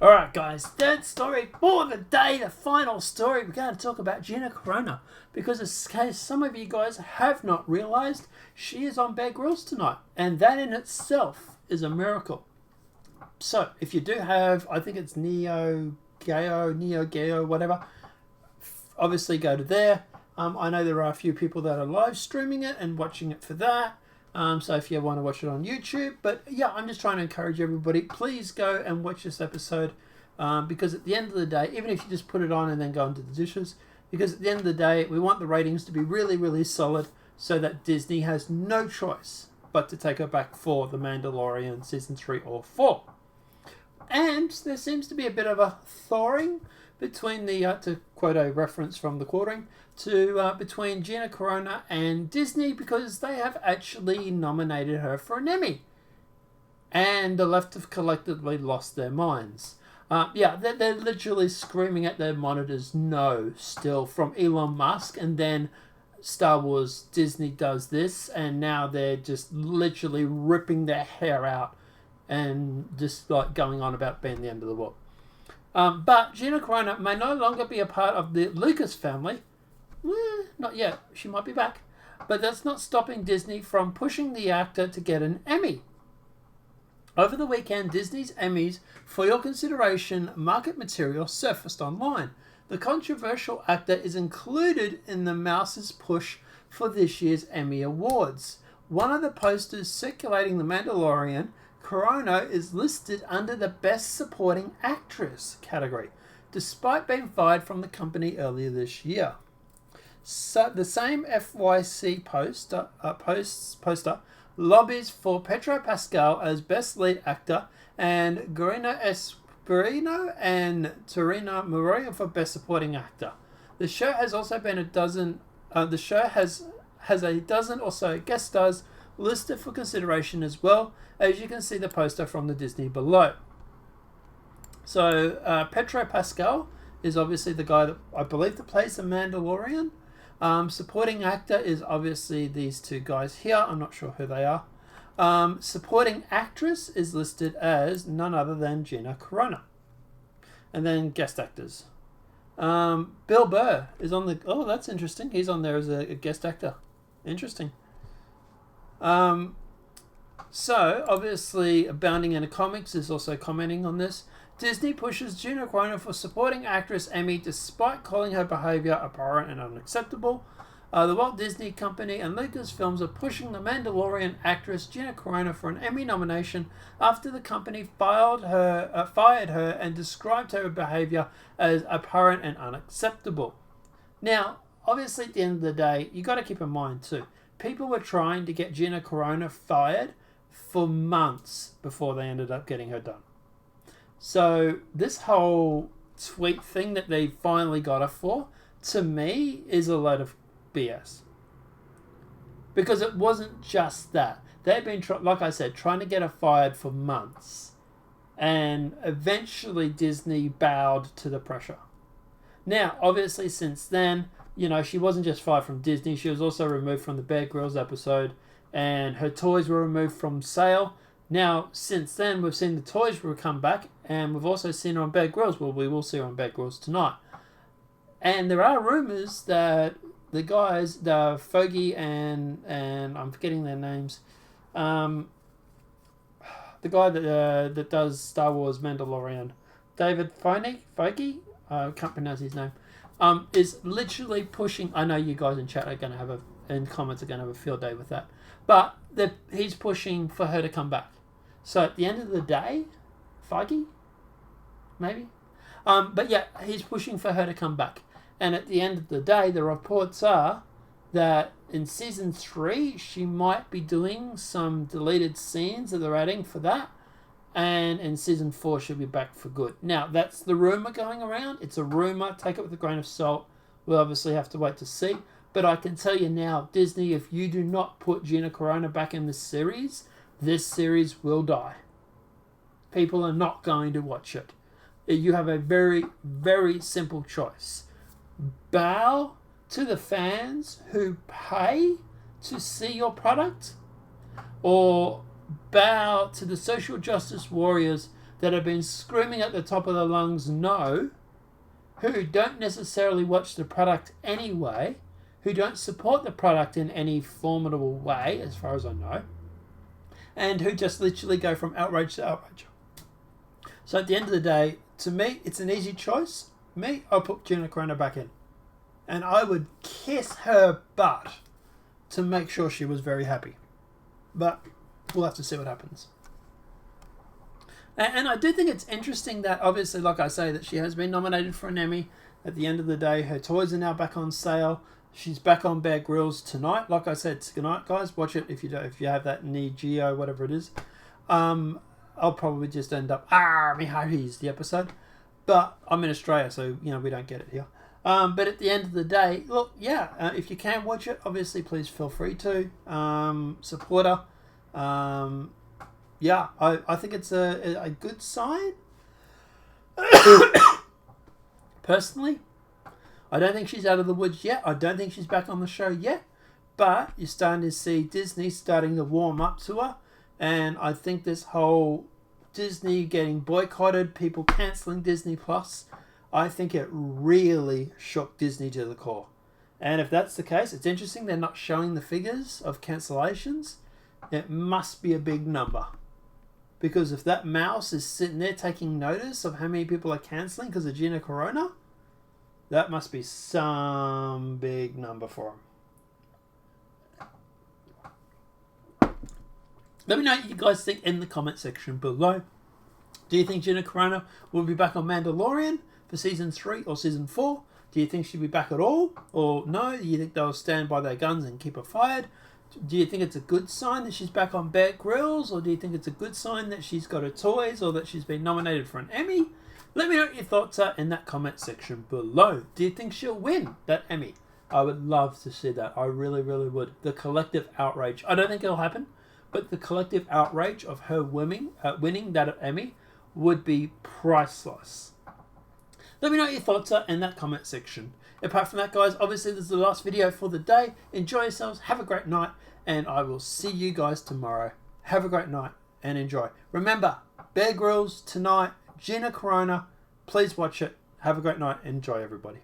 Alright guys, third story for the day, the final story. We're going to talk about Gina Carano because in case some of you guys have not realised, she is on Bear Grylls tonight, and that in itself is a miracle. So if you do have, I think it's Neo Geo, whatever, obviously go to there. I know there are a few people that are live streaming it and watching it for that. So if you want to watch it on YouTube, but yeah, I'm just trying to encourage everybody, please go and watch this episode, because at the end of the day, even if you just put it on and then go into the dishes, because at the end of the day, we want the ratings to be really, really solid so that Disney has no choice but to take her back for The Mandalorian Season 3 or 4. And there seems to be a bit of a thawing between the, to quote a reference from the quartering, between Gina Carano and Disney, because they have actually nominated her for an Emmy. And the left have collectively lost their minds. They're literally screaming at their monitors no still from Elon Musk, and then Star Wars Disney does this, and now they're just literally ripping their hair out and just like going on about being the end of the world. But Gina Carano may no longer be a part of the Lucas family. Not yet. She might be back. But that's not stopping Disney from pushing the actor to get an Emmy. Over the weekend, Disney's Emmys for Your Consideration market material surfaced online. The controversial actor is included in the Mouse's push for this year's Emmy Awards. One of the posters circulating The Mandalorian, Carano is listed under the Best Supporting Actress category, despite being fired from the company earlier this year. So the same FYC poster lobbies for Pedro Pascal as Best Lead Actor and Gina Esperino and Torina Maria for Best Supporting Actor. The show has also been a dozen or so guest stars listed for consideration as well, as you can see the poster from the Disney below. So Pedro Pascal is obviously the guy that I believe that plays the Mandalorian. Supporting actor is obviously these two guys here. I'm not sure who they are. Supporting actress is listed as none other than Gina Carano. And then guest actors. Bill Burr is on the... Oh, that's interesting. He's on there as a guest actor. Interesting. So, obviously, Abounding in the Comics is also commenting on this. Disney pushes Gina Carano for Supporting Actress Emmy despite calling her behaviour abhorrent and unacceptable. The Walt Disney Company and Lucasfilms are pushing the Mandalorian actress Gina Carano for an Emmy nomination after the company fired her and described her behaviour as abhorrent and unacceptable. Now, obviously at the end of the day, you got to keep in mind too, people were trying to get Gina Carano fired for months before they ended up getting her done. So this whole tweet thing that they finally got her for, to me, is a load of BS. Because it wasn't just that. They've been, like I said, trying to get her fired for months. And eventually Disney bowed to the pressure. Now, obviously since then, you know, she wasn't just fired from Disney. She was also removed from the Bear Grylls episode. And her toys were removed from sale. Now, since then, we've seen the toys come back, and we've also seen her on Bear Grylls. Well, we will see her on Bear Grylls tonight. And there are rumours that the guys, the Foggy and I'm forgetting their names, the guy that does Star Wars Mandalorian, David Foggy, I can't pronounce his name, is literally pushing. I know you guys in chat are going to have in comments are going to have a field day with that, but he's pushing for her to come back. So at the end of the day, Feige, maybe, but yeah, he's pushing for her to come back. And at the end of the day, the reports are that in season 3, she might be doing some deleted scenes that they're adding for that, and in season 4, she'll be back for good. Now that's the rumor going around. It's a rumor. Take it with a grain of salt. We'll obviously have to wait to see. But I can tell you now, Disney, if you do not put Gina Carano back in this series will die. People are not going to watch it. You have a very, very simple choice. Bow to the fans who pay to see your product, or bow to the social justice warriors that have been screaming at the top of their lungs no, who don't necessarily watch the product anyway, who don't support the product in any formidable way, as far as I know, and who just literally go from outrage to outrage. So at the end of the day, to me, it's an easy choice. Me, I'll put Gina Carano back in. And I would kiss her butt to make sure she was very happy. But we'll have to see what happens. And I do think it's interesting that, obviously, like I say, that she has been nominated for an Emmy. At the end of the day, her toys are now back on sale. She's back on Bear Grylls tonight. Like I said, good night, guys. Watch it if you have that Neo Geo, whatever it is. I'll probably just end up me hearties the episode. But I'm in Australia, so we don't get it here. But at the end of the day, look, if you can watch it, obviously, please feel free to support her. I think it's a good sign. Personally, I don't think she's out of the woods yet. I don't think she's back on the show yet. But you're starting to see Disney starting to warm up to her. And I think this whole Disney getting boycotted, people cancelling Disney Plus, I think it really shook Disney to the core. And if that's the case, it's interesting they're not showing the figures of cancellations. It must be a big number. Because if that mouse is sitting there taking notice of how many people are cancelling because of Gina Carano, that must be some big number for them. Let me know what you guys think in the comment section below. Do you think Gina Carano will be back on Mandalorian for season 3 or season 4? Do you think she'll be back at all? Or no, do you think they'll stand by their guns and keep her fired? Do you think it's a good sign that she's back on Bear Grylls? Or do you think it's a good sign that she's got her toys or that she's been nominated for an Emmy? Let me know what your thoughts are in that comment section below. Do you think she'll win that Emmy? I would love to see that. I really, really would. The collective outrage. I don't think it'll happen, but the collective outrage of her winning that Emmy would be priceless. Let me know what your thoughts are in that comment section. Apart from that, guys, obviously this is the last video for the day. Enjoy yourselves. Have a great night. And I will see you guys tomorrow. Have a great night and enjoy. Remember, Bear Grylls tonight. Gina Carano. Please watch it. Have a great night. Enjoy, everybody.